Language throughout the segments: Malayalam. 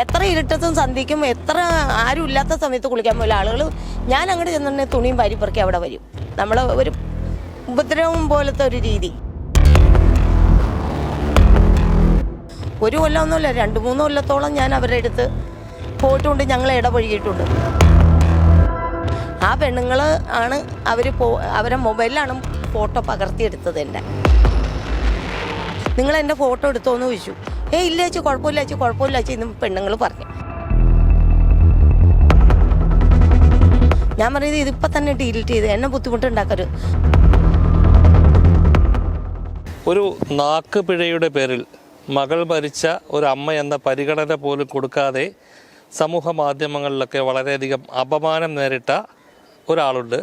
എത്ര ഇരുട്ടത്തും സന്ധിക്കും എത്ര ആരും ഇല്ലാത്ത സമയത്ത് കുളിക്കാൻ പോലും ആളുകൾ ഞാൻ അങ്ങോട്ട് ചെന്നിട്ടുണ്ടെങ്കിൽ തുണിയും വാരി പെറുക്കി അവിടെ വരും. നമ്മൾ ഒരു ഉപദ്രവം പോലത്തെ ഒരു രീതി. ഒരു കൊല്ലമൊന്നുമില്ല, 2-3 കൊല്ലത്തോളം ഞാൻ അവരുടെ അടുത്ത് പോയിട്ടുണ്ട്. ഞങ്ങൾ ഇടപഴകിയിട്ടുണ്ട്. ആ പെണ്ണുങ്ങൾ ആണ് അവരെ മൊബൈലിലാണ് ഫോട്ടോ പകർത്തിയെടുത്തത്. നിങ്ങൾ എൻ്റെ ഫോട്ടോ എടുത്തോന്ന് ചോദിച്ചു. ഇല്ല ചേച്ചി, കുഴപ്പമില്ല ചേച്ചി, കുഴപ്പമില്ല ചേച്ചി എന്ന് പെണ്ണുങ്ങൾ പറഞ്ഞു. ഞാൻ പറയുന്നത് ഇതിപ്പോൾ തന്നെ ഡിലീറ്റ് ചെയ്ത് എന്നെ ബുദ്ധിമുട്ടുണ്ടാക്കരുത്. ഒരു നാക്ക് പിഴയുടെ പേരിൽ മകൾ മരിച്ച ഒരു അമ്മ എന്ന പരിഗണന പോലും കൊടുക്കാതെ സമൂഹ മാധ്യമങ്ങളിലൊക്കെ വളരെയധികം അപമാനം നേരിട്ട ഒരാളുണ്ട്,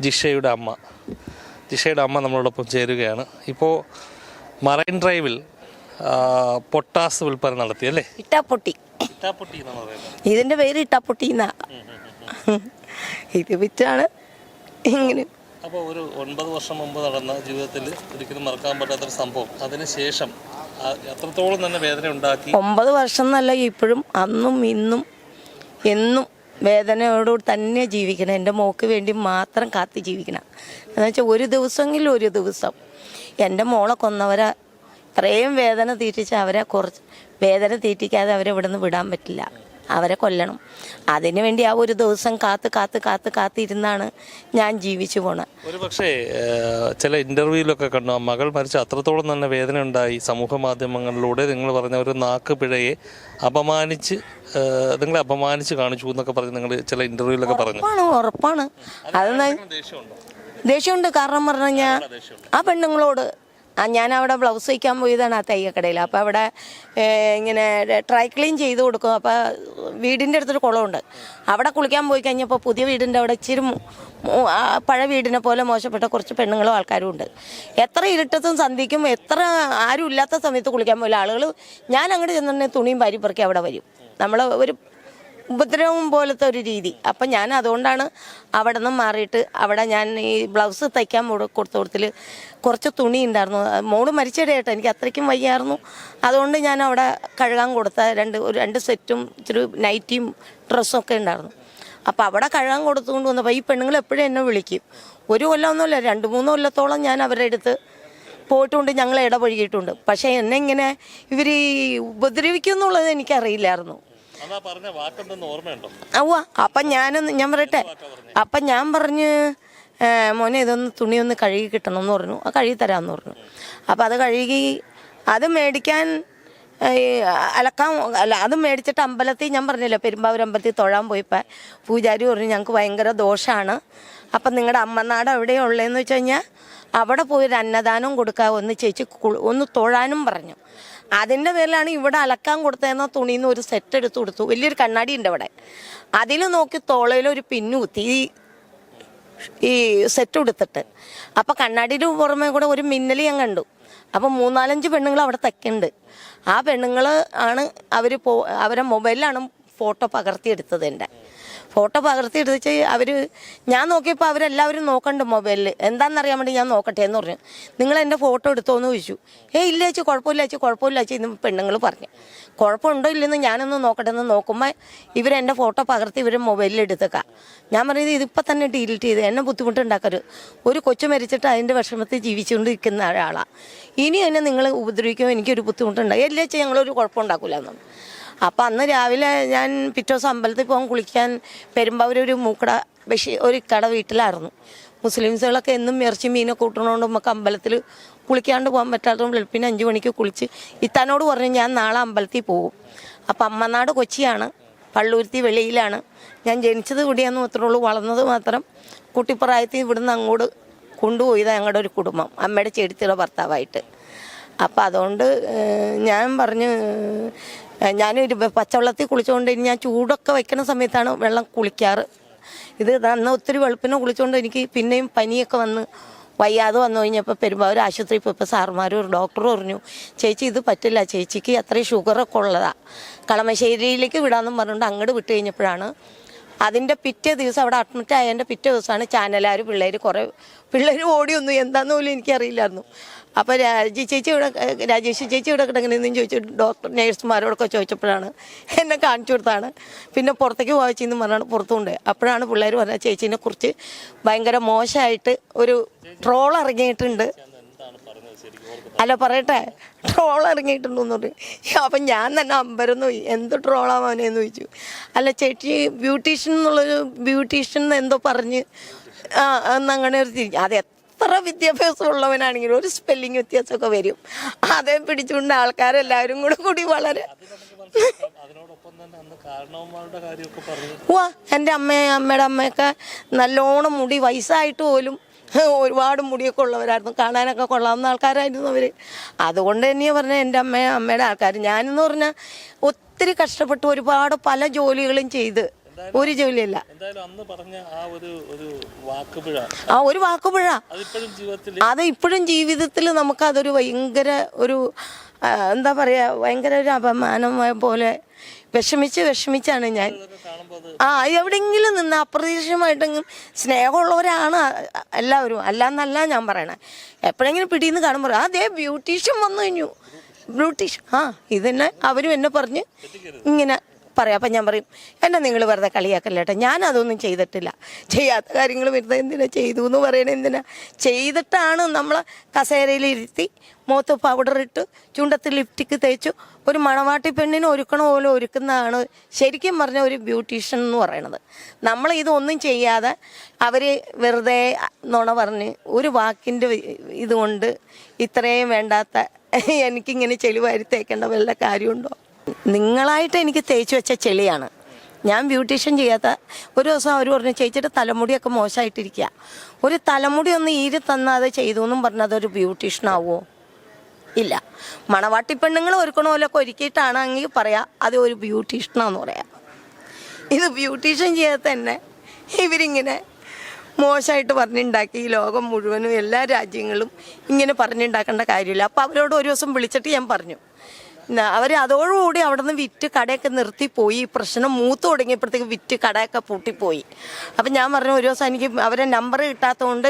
ജിഷയുടെ അമ്മ. ജിഷയുടെ അമ്മ നമ്മളോടൊപ്പം ചേരുകയാണ്. ഇപ്പോൾ മറൈൻ ഡ്രൈവിൽ പൊട്ടാസ് വിൽപ്പന നടത്തി അല്ലേ? ഇട്ടാപ്പൊട്ടി. ഇതിൻ്റെ പേര് ഇട്ടാപ്പൊട്ടി എന്നാ. ഇത് വിറ്റാണ് ഇങ്ങനെ. അപ്പോൾ ഒരു 9 വർഷം മുമ്പ് നടന്ന ജീവിതത്തിൽ ഒരിക്കലും മറക്കാൻ പറ്റാത്തൊരു സംഭവം, അതിനുശേഷം എത്രത്തോളം തന്നെ വേദന ഉണ്ടാക്കി? 9 വർഷം എന്നല്ല, ഇപ്പോഴും അന്നും ഇന്നും എന്നും വേദനയോടുകൂടി തന്നെ ജീവിക്കണം. എൻ്റെ മോക്ക് വേണ്ടി മാത്രം കാത്ത് ജീവിക്കണം. എന്നുവെച്ചാൽ ഒരു ദിവസമെങ്കിലും ഒരു ദിവസം എൻ്റെ മോളെ കൊന്നവരെ ഇത്രയും വേദന തീറ്റിച്ച് അവരെ കുറച്ച് വേദന തീറ്റിക്കാതെ അവരെ ഇവിടെ നിന്ന് വിടാൻ പറ്റില്ല. അവരെ കൊല്ലണം. അതിനു വേണ്ടി ആ ഒരു ദിവസം കാത്തിരുന്നാണ് ഞാൻ ജീവിച്ചു പോണത്. ഒരു പക്ഷേ ചില ഇന്റർവ്യൂലൊക്കെ കണ്ടു, മകൾ മരിച്ച അത്രത്തോളം തന്നെ വേദന ഉണ്ടായി. സമൂഹ മാധ്യമങ്ങളിലൂടെ നിങ്ങൾ പറഞ്ഞ ഒരു നാക്ക് പിഴയെ നിങ്ങളെ അപമാനിച്ച് കാണിച്ചു എന്നൊക്കെ പറഞ്ഞ് നിങ്ങൾ ചില ഇന്റർവ്യൂലൊക്കെ പറഞ്ഞു. ഉറപ്പാണ്. അതെന്നാ ദേഷ്യമുണ്ട്. കാരണം പറഞ്ഞു കഴിഞ്ഞാൽ ആ പെണ്ണുങ്ങളോട് ഞാൻ അവിടെ ബ്ലൗസ് വയ്ക്കാൻ പോയതാണ് ആ തയ്യക്കടയിൽ. അപ്പോൾ അവിടെ ഇങ്ങനെ ഡ്രൈ ക്ലീൻ ചെയ്ത് കൊടുക്കും. അപ്പോൾ വീടിൻ്റെ അടുത്തൊരു കുളമുണ്ട്. അവിടെ കുളിക്കാൻ പോയി കഴിഞ്ഞപ്പോൾ പുതിയ വീടിൻ്റെ അവിടെ ഇച്ചിരി പഴയ വീടിനെ പോലെ മോശപ്പെട്ട കുറച്ച് പെണ്ണുങ്ങളും ആൾക്കാരും ഉണ്ട്. എത്ര ഇരുട്ടത്തും സന്ധിക്കും എത്ര ആരും ഇല്ലാത്ത സമയത്ത് കുളിക്കാൻ പോലും ആളുകൾ ഞാൻ അങ്ങോട്ട് ചെന്നിട്ടുണ്ടെങ്കിൽ തുണിയും വാരി പെറുക്കി അവിടെ വരും. നമ്മൾ ഒരു ഉപദ്രവം പോലത്തെ ഒരു രീതി. അപ്പം ഞാൻ അതുകൊണ്ടാണ് അവിടെ നിന്ന് മാറിയിട്ട് ഞാൻ ഈ ബ്ലൗസ് തയ്ക്കാൻ കൊടുത്തിൽ കുറച്ച് തുണി ഉണ്ടായിരുന്നു. മോള് മരിച്ചിടയായിട്ട് എനിക്ക് അത്രയ്ക്കും വയ്യായിരുന്നു. അതുകൊണ്ട് ഞാൻ അവിടെ കഴുകാൻ കൊടുത്ത 2 സെറ്റും ഇച്ചിരി നൈറ്റിയും ഡ്രസ്സൊക്കെ ഉണ്ടായിരുന്നു. അപ്പോൾ അവിടെ കഴുകാൻ കൊടുത്തുകൊണ്ട് വന്നപ്പോൾ ഈ പെണ്ണുങ്ങൾ എപ്പോഴും എന്നെ വിളിക്കും. ഒരു കൊല്ലമൊന്നുമില്ല, 2-3 കൊല്ലത്തോളം ഞാൻ അവരുടെ അടുത്ത് പോയിട്ടുണ്ട്. ഞങ്ങൾ ഇടപഴകിയിട്ടുണ്ട്. പക്ഷേ എന്നെ ഇങ്ങനെ ഇവർ ഉപദ്രവിക്കും എന്നുള്ളത് എനിക്കറിയില്ലായിരുന്നു. അപ്പം ഞാൻ പറയട്ടെ, അപ്പം ഞാൻ പറഞ്ഞ് മോനെ ഇതൊന്ന് തുണിയൊന്ന് കഴുകി കിട്ടണമെന്ന് പറഞ്ഞു. കഴുകി തരാമെന്ന് പറഞ്ഞു. അപ്പം അത് മേടിക്കാൻ അത് മേടിച്ചിട്ട് അമ്പലത്തിൽ, ഞാൻ പറഞ്ഞില്ല പെരുമ്പാവൂർ അമ്പലത്തിൽ തൊഴാൻ പോയപ്പോൾ പൂജാരി പറഞ്ഞു ഞങ്ങൾക്ക് ഭയങ്കര ദോഷമാണ്. അപ്പം നിങ്ങളുടെ അമ്മനാട് എവിടെയാണ് ഉള്ളതെന്ന് വെച്ച് കഴിഞ്ഞാൽ അവിടെ പോയി ഒരു അന്നദാനം കൊടുക്കുക, ഒന്ന് ചേച്ചി ഒന്ന് തൊഴാനും പറഞ്ഞു. അതിൻ്റെ പേരിലാണ് ഇവിടെ അലക്കാൻ കൊടുത്തതെന്ന തുണിയിൽ നിന്ന് ഒരു സെറ്റ് എടുത്ത് കൊടുത്തു. വലിയൊരു കണ്ണാടി ഉണ്ട് അവിടെ. അതിൽ നോക്കി തോളയിലൊരു പിന്നു കുത്തി ഈ സെറ്റ് എടുത്തിട്ട്. അപ്പം കണ്ണാടിയുടെ പുറമെ കൂടെ ഒരു മിന്നൽ ഞാൻ കണ്ടു. അപ്പം 3-4 പെണ്ണുങ്ങൾ അവിടെ തക്കുന്നുണ്ട്. ആ പെണ്ണുങ്ങൾ ആണ് അവരെ മൊബൈലിലാണ് ഫോട്ടോ പകർത്തിയെടുത്തത്. ഫോട്ടോ പകർത്തിയെടുത്ത് ഞാൻ നോക്കിയപ്പോൾ അവരെല്ലാവരും നോക്കണ്ട് മൊബൈലിൽ. എന്താണെന്നറിയാൻ വേണ്ടി ഞാൻ നോക്കട്ടെ എന്ന് പറഞ്ഞു. നിങ്ങൾ എൻ്റെ ഫോട്ടോ എടുത്തോന്ന് ചോദിച്ചു. ഇല്ല ചേച്ചി, കുഴപ്പമില്ല ചേച്ചി, കുഴപ്പമില്ല ചേച്ചി എന്ന് പെണ്ണുങ്ങൾ പറഞ്ഞു. കുഴപ്പമുണ്ടോ ഇല്ലെന്ന് ഞാനൊന്ന് നോക്കട്ടെ എന്ന് നോക്കുമ്പോൾ ഇവരെൻ്റെ ഫോട്ടോ പകർത്തി മൊബൈലിൽ എടുത്തേക്കാം. ഞാൻ പറയുന്നത് ഇതിപ്പോൾ തന്നെ ഡിലീറ്റ് ചെയ്ത് എന്നെ ബുദ്ധിമുട്ടുണ്ടാക്കരുത്. ഒരു കൊച്ചു മരിച്ചിട്ട് അതിൻ്റെ വിഷമത്തിൽ ജീവിച്ചുകൊണ്ടിരിക്കുന്ന ഒരാളാണ്. ഇനി എന്നെ നിങ്ങൾ ഉപദ്രവിക്കുമ്പോൾ എനിക്കൊരു ബുദ്ധിമുട്ടുണ്ടാകും. ഇല്ല ചേച്ചി, ഞങ്ങളൊരു കുഴപ്പമുണ്ടാക്കില്ല എന്നാണ്. അപ്പം അന്ന് രാവിലെ ഞാൻ പിറ്റേ ദിവസം അമ്പലത്തിൽ പോകാൻ കുളിക്കാൻ പെരുമ്പാവൂർ ഒരു കട വീട്ടിലായിരുന്നു. മുസ്ലിംസുകളൊക്കെ എന്നും ഇറച്ചി മീനൊക്കെ കൂട്ടണോണ്ട് നമുക്ക് അമ്പലത്തിൽ കുളിക്കാണ്ട് പോകാൻ പറ്റാത്തതുകൊണ്ട് വെളുപ്പിന് 5 മണിക്ക് കുളിച്ച് ഇത്താനോട് പറഞ്ഞു ഞാൻ നാളെ അമ്പലത്തിൽ പോകും. അപ്പം അമ്മനാട് കൊച്ചിയാണ്, പള്ളൂരുത്തി വെളിയിലാണ്. ഞാൻ ജനിച്ചത് ഇവിടെയാന്ന് മാത്രമേ ഉള്ളൂ. വളർന്നത് മാത്രം കുട്ടിപ്രായത്തിൽ ഇവിടുന്ന് അങ്ങോട്ട് കൊണ്ടുപോയതാണ് ഞങ്ങളുടെ ഒരു കുടുംബം, അമ്മയുടെ ചേട്ടത്തിയുടെ ഭർത്താവായിട്ട്. അപ്പം അതുകൊണ്ട് ഞാൻ പറഞ്ഞു ഞാനൊരു പച്ചവെള്ളത്തിൽ കുളിച്ചുകൊണ്ട് ഞാൻ ചൂടൊക്കെ വയ്ക്കുന്ന സമയത്താണ് വെള്ളം കുളിക്കാറ്. ഇത് അന്ന് ഒത്തിരി വെളുപ്പിനെ കുളിച്ചുകൊണ്ട് എനിക്ക് പിന്നെയും പനിയൊക്കെ വന്ന് വയ്യാതെ വന്നു കഴിഞ്ഞപ്പോൾ പെരുമ്പാവൂർ ആശുപത്രിയിൽ പോയപ്പോൾ സാറുമാരും ഒരു ഡോക്ടർ പറഞ്ഞു ചേച്ചി ഇത് പറ്റില്ല, ചേച്ചിക്ക് അത്രയും ഷുഗറൊക്കെ ഉള്ളതാണ്, കളമശ്ശേരിയിലേക്ക് വിടാമെന്നും പറഞ്ഞുകൊണ്ട് അങ്ങോട്ട് വിട്ട് കഴിഞ്ഞപ്പോഴാണ് അതിൻ്റെ പിറ്റേ ദിവസം അവിടെ അഡ്മിറ്റ് ആയതിൻ്റെ പിറ്റേ ദിവസമാണ് ചാനലുകാർ കുറേ പിള്ളേർ ഓടി വന്നു. എന്താണെന്ന് പോലും എനിക്കറിയില്ലായിരുന്നു. അപ്പോൾ രാജേഷ് ചേച്ചി ഇവിടെ കിടക്കണമെന്നും ചോദിച്ചു ഡോക്ടർ നേഴ്സുമാരോടൊക്കെ ചോദിച്ചപ്പോഴാണ് എന്നെ കാണിച്ചു കൊടുത്താണ്. പിന്നെ പുറത്തേക്ക് പോയച്ചെന്ന് പറഞ്ഞാണ് പുറത്തുകൊണ്ട്. അപ്പോഴാണ് പിള്ളേർ പറഞ്ഞ ചേച്ചീനെ കുറിച്ച് ഭയങ്കര മോശമായിട്ട് ഒരു ട്രോൾ ഇറങ്ങിയിട്ടുണ്ട്. അല്ല പറയട്ടെ, ട്രോൾ ഇറങ്ങിയിട്ടുണ്ടെന്ന് പറഞ്ഞു. അപ്പം ഞാൻ തന്നെ അമ്പരന്ന് പോയി, എന്ത് ട്രോളാവാനെന്ന് ചോദിച്ചു. അല്ല ചേച്ചി ബ്യൂട്ടീഷ്യൻ എന്തോ പറഞ്ഞ് എന്നങ്ങനെ ഒരു അത് എത്ര വിദ്യാഭ്യാസം ഉള്ളവനാണെങ്കിലും ഒരു സ്പെല്ലിങ് വ്യത്യാസമൊക്കെ വരും. അതേ പിടിച്ചുകൊണ്ട് ആൾക്കാരെല്ലാവരും കൂടി വളരെ എൻ്റെ അമ്മയുടെ അമ്മയൊക്കെ നല്ലോണം മുടി വയസ്സായിട്ട് പോലും ഒരുപാട് മുടിയൊക്കെ ഉള്ളവരായിരുന്നു, കാണാനൊക്കെ കൊള്ളാവുന്ന ആൾക്കാരായിരുന്നു അവർ. അതുകൊണ്ട് തന്നെയാണ് പറഞ്ഞാൽ എൻ്റെ അമ്മയുടെ ആൾക്കാർ. ഞാനെന്ന് പറഞ്ഞാൽ ഒത്തിരി കഷ്ടപ്പെട്ട് ഒരുപാട് പല ജോലികളും ചെയ്ത് ഒരു ജോലിയല്ല. ആ ഒരു വാക്കുപിഴ അത് ഇപ്പോഴും ജീവിതത്തിൽ നമുക്കതൊരു ഭയങ്കര ഒരു എന്താ പറയുക, ഭയങ്കര ഒരു അപമാനം പോലെ വിഷമിച്ചാണ് ഞാൻ. എവിടെയെങ്കിലും നിന്ന് അപ്രതീക്ഷിതമായിട്ടെങ്കിലും സ്നേഹമുള്ളവരാണ് എല്ലാവരും, അല്ലാന്നല്ല ഞാൻ പറയണേ. എപ്പോഴെങ്കിലും പിടിയെന്ന് കാണുമ്പോൾ അതേ ബ്യൂട്ടീഷ്യൻ വന്നു കഴിഞ്ഞു, ബ്യൂട്ടീഷ്യൻ ഇതന്നെ അവരും എന്നെ പറഞ്ഞ് ഇങ്ങനെ പറയാം. അപ്പം ഞാൻ പറയും, എന്നെ നിങ്ങൾ വെറുതെ കളിയാക്കല്ലേട്ടെ, ഞാനതൊന്നും ചെയ്തിട്ടില്ല. ചെയ്യാത്ത കാര്യങ്ങൾ വെറുതെ എന്തിനാ ചെയ്തു എന്ന് പറയണേ, എന്തിനാ ചെയ്തിട്ടാണ് നമ്മളെ കസേരയിലിരുത്തി മുഖത്ത് പൗഡർ ഇട്ട് ചുണ്ടത്ത് ലിപ്റ്റിക്ക് തേച്ചു ഒരു മണവാട്ടി പെണ്ണിനെ ഒരുക്കണ പോലെ ഒരുക്കുന്നതാണ് ശരിക്കും പറഞ്ഞ ഒരു ബ്യൂട്ടീഷ്യൻ എന്ന് പറയണത്. നമ്മൾ ഇതൊന്നും ചെയ്യാതെ അവർ വെറുതെ നുണ പറഞ്ഞ് ഒരു വാക്കിൻ്റെ ഇതുകൊണ്ട് ഇത്രയും വേണ്ടാത്ത എനിക്കിങ്ങനെ ചെളിവാരി തേക്കേണ്ട വല്ല കാര്യമുണ്ടോ? നിങ്ങളായിട്ട് എനിക്ക് തേച്ച് വെച്ച ചെളിയാണ്. ഞാൻ ബ്യൂട്ടീഷ്യൻ ചെയ്യാത്ത ഒരു ദിവസം അവർ പറഞ്ഞു, ചേച്ചിയുടെ തലമുടിയൊക്കെ മോശമായിട്ടിരിക്കുക, ഒരു തലമുടി ഒന്ന് ഈരി തന്നാൽ അത് ചെയ്തു എന്നും പറഞ്ഞത് ഒരു ബ്യൂട്ടീഷ്യനാവോ? ഇല്ല. മണവാട്ടി പെണ്ണുങ്ങൾ ഒരുക്കണ പോലൊക്കെ ഒരുക്കിയിട്ടാണെങ്കിൽ പറയാം അത് ഒരു ബ്യൂട്ടീഷ്യനാന്ന് പറയാം. ഇത് ബ്യൂട്ടീഷ്യൻ ചെയ്യാത്ത തന്നെ ഇവരിങ്ങനെ മോശമായിട്ട് പറഞ്ഞുണ്ടാക്കി ഈ ലോകം മുഴുവനും എല്ലാ രാജ്യങ്ങളും ഇങ്ങനെ പറഞ്ഞുണ്ടാക്കേണ്ട കാര്യമില്ല. അപ്പോൾ അവരോട് ഒരു ദിവസം വിളിച്ചിട്ട് ഞാൻ പറഞ്ഞു, അവർ അതോടുകൂടി അവിടെ നിന്ന് വിറ്റ് കടയൊക്കെ നിർത്തിപ്പോയി. പ്രശ്നം മൂത്ത് തുടങ്ങിയപ്പോഴത്തേക്ക് വിറ്റ് കടയൊക്കെ പൂട്ടിപ്പോയി. അപ്പം ഞാൻ പറഞ്ഞു, ഒരു ദിവസം എനിക്ക് അവരെ നമ്പർ കിട്ടാത്തതുകൊണ്ട്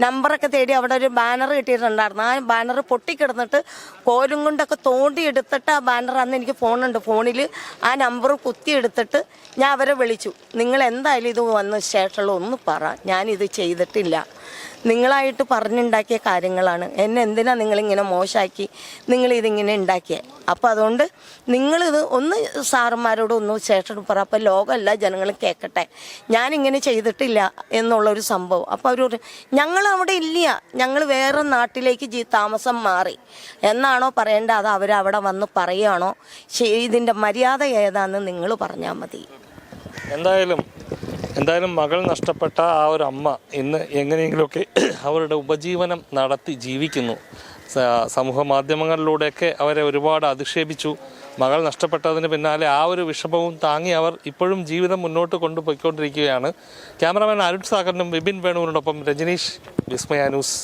നമ്പറൊക്കെ തേടി അവിടെ ഒരു ബാനർ കിട്ടിയിട്ടുണ്ടായിരുന്നു. ആ ബാനർ പൊട്ടിക്കിടന്നിട്ട് കോലും കൊണ്ടൊക്കെ തോണ്ടിയെടുത്തിട്ട് ആ ബാനർ, അന്ന് എനിക്ക് ഫോണുണ്ട്, ഫോണിൽ ആ നമ്പർ കുത്തിയെടുത്തിട്ട് ഞാൻ അവരെ വിളിച്ചു. നിങ്ങൾ എന്തായാലും ഇത് വന്ന ശേഷമുള്ള ഒന്ന് പറ, ഞാനിത് ചെയ്തിട്ടില്ല, നിങ്ങളായിട്ട് പറഞ്ഞുണ്ടാക്കിയ കാര്യങ്ങളാണ്, എന്നെ എന്തിനാണ് നിങ്ങളിങ്ങനെ മോശമാക്കി നിങ്ങളിതിങ്ങനെ ഉണ്ടാക്കിയത്. അപ്പോൾ അതുകൊണ്ട് നിങ്ങളിത് ഒന്ന് സാറന്മാരോട് ഒന്ന് ശേഷം പറ, അപ്പോൾ ലോകം എല്ലാ ജനങ്ങളും കേൾക്കട്ടെ ഞാനിങ്ങനെ ചെയ്തിട്ടില്ല എന്നുള്ളൊരു സംഭവം. അപ്പോൾ അവർ പറഞ്ഞു, ഞങ്ങളവിടെ ഇല്ല, ഞങ്ങൾ വേറെ നാട്ടിലേക്ക് താമസം മാറി എന്നാണോ പറയേണ്ടത്, അത് അവരവിടെ വന്ന് പറയുകയാണോ, ഇതിൻ്റെ മര്യാദ ഏതാണെന്ന് നിങ്ങൾ പറഞ്ഞാൽ മതി. എന്തായാലും മകൾ നഷ്ടപ്പെട്ട ആ ഒരു അമ്മ ഇന്ന് എങ്ങനെയെങ്കിലുമൊക്കെ അവരുടെ ഉപജീവനം നടത്തി ജീവിക്കുന്നു. സമൂഹ മാധ്യമങ്ങളിലൂടെയൊക്കെ അവരെ ഒരുപാട് അധിക്ഷേപിച്ചു. മകൾ നഷ്ടപ്പെട്ടതിന് പിന്നാലെ ആ ഒരു വിഷമവും താങ്ങി അവർ ഇപ്പോഴും ജീവിതം മുന്നോട്ട് കൊണ്ടുപോയിക്കൊണ്ടിരിക്കുകയാണ്. ക്യാമറാമാൻ അരുൺ സാഗറിനും വിപിൻ വേണുവിനോടൊപ്പം രജനീഷ്, വിസ്മയ ന്യൂസ്.